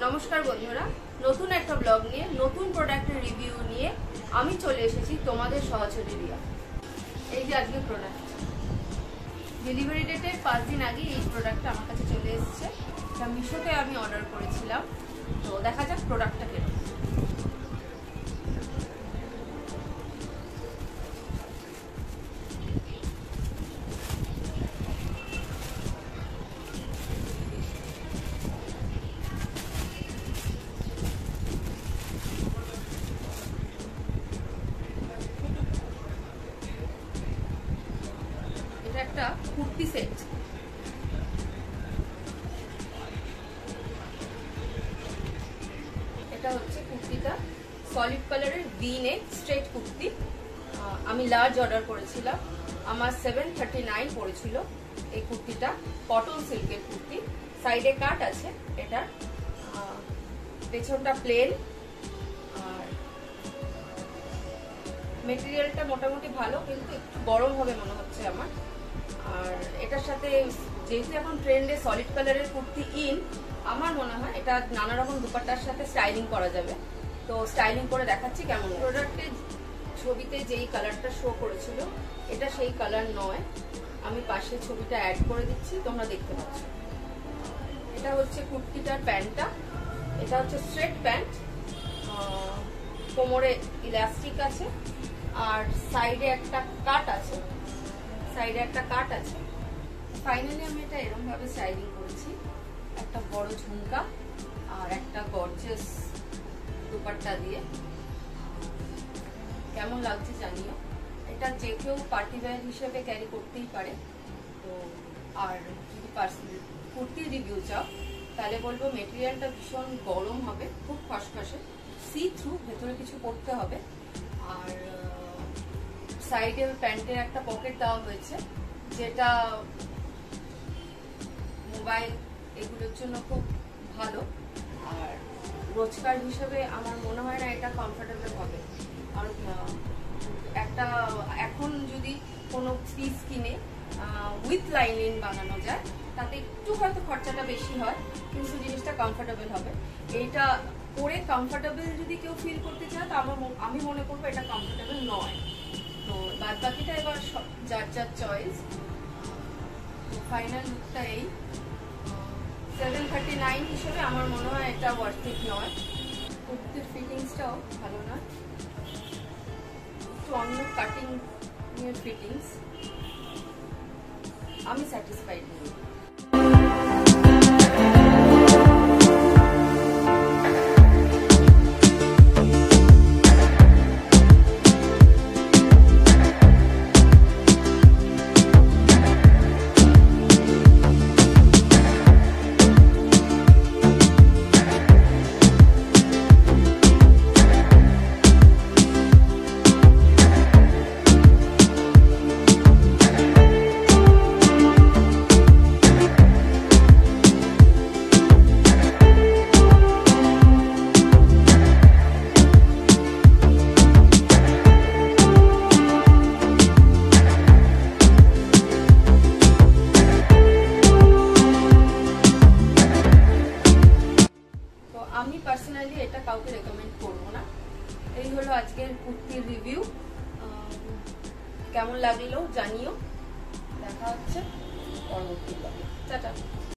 नमस्कार बंधुरा नतून एक ब्लग निये नतून प्रोडक्टेर रिव्यू निये आमी चले एसेछि तोमादेर सहचरी रिया। এই যে আজকে প্রোডাক্ট ডেলিভারি ডেটের 5 দিন আগে এই প্রোডাক্টটা আমার কাছে চলে এসেছে। এটা মিশোতে আমি অর্ডার করেছিলাম। তো দেখা যাক প্রোডাক্টটা কেমন। একটা কুর্তি সেট, এটা হচ্ছে কুর্তিটা সলিড কালারের ভি নেক স্ট্রেট কুর্তি। আমি লার্জ অর্ডার করেছিলাম, আমার 739 পড়েছিল এই কুর্তিটা। কটন সিল্কের কুর্তি, সাইডে কাট আছে, এটা পেছনটা প্লেন, আর মেটেরিয়ালটা মোটামুটি ভালো, কিন্তু একটু গরম হবে মনে হচ্ছে আমার। আর এটার সাথে যেহেতু এখন ট্রেন্ডে সলিড কালারের কুর্তি ইন, আমার মনে হয় এটা নানা রকম দুপাট্টার সাথে স্টাইলিং করা যাবে। তো স্টাইলিং করে দেখাচ্ছি কেমন। প্রোডাক্টের ছবিতে যেই কালারটা শো করেছিল এটা সেই কালার নয়, আমি পাশে ছবিটা অ্যাড করে দিচ্ছি, তোমরা দেখতে পাচ্ছ। এটা হচ্ছে কুর্তিটার প্যান্টটা, এটা হচ্ছে স্ট্রেট প্যান্ট, কোমরে ইলাস্টিক আছে, আর সাইডে একটা কাট আছে, ফাইনালি আমি এটা এরকম ভাবে স্টাইলিং করেছি, একটা বড় ঝুমকা আর একটা গর্জিয়াস দুপাট্টা দিয়ে। কেমন লাগছে জানিও। এটা যে কেউ পার্টি ওয়্যার হিসেবে ক্যারি করতেই পারে। তো আর যদি কুর্তির রিভিউ চাও তাহলে বলবো মেটেরিয়ালটা ভীষণ গরম হবে, খুব খসখসে, সি থ্রু, ভেতরে কিছু পড়তে হবে। আর সাইডে প্যান্টের একটা পকেট দেওয়া হয়েছে, যেটা মোবাইল এগুলোর জন্য খুব ভালো। আর রোজকার হিসেবে আমার মনে হয় না এটা কমফোর্টেবল হবে। আর একটা এখন যদি কোনো পিস কিনে উইথ লাইনিং বানানো যায় তাতে একটু হয়তো খরচাটা বেশি হয়, কিন্তু জিনিসটা কমফোর্টেবল হবে। এইটা পরে কমফোর্টেবল যদি কেউ ফিল করতে চায় তো আমি মনে করবো এটা কমফোর্টেবল নয়। তো বাদ বাকিটা এবার যার যার চয়েস। ফাইনাল লুকটা এই 739 হিসেবে আমার মনে হয় এটা ওয়ার্থ ইট নয়। কুর্তির ফিটিংসটাও ভালো না, একটু অন্য কাটিং এর ফিটিংস, আমি স্যাটিসফাইড নই। আমি পার্সোনালি এটা কাউকে রেকমেন্ড করবো না। এই হলো আজকের কুর্তির রিভিউ। কেমন লাগলো জানিও। দেখা হচ্ছে পরবর্তী ব্লগে। টাটা।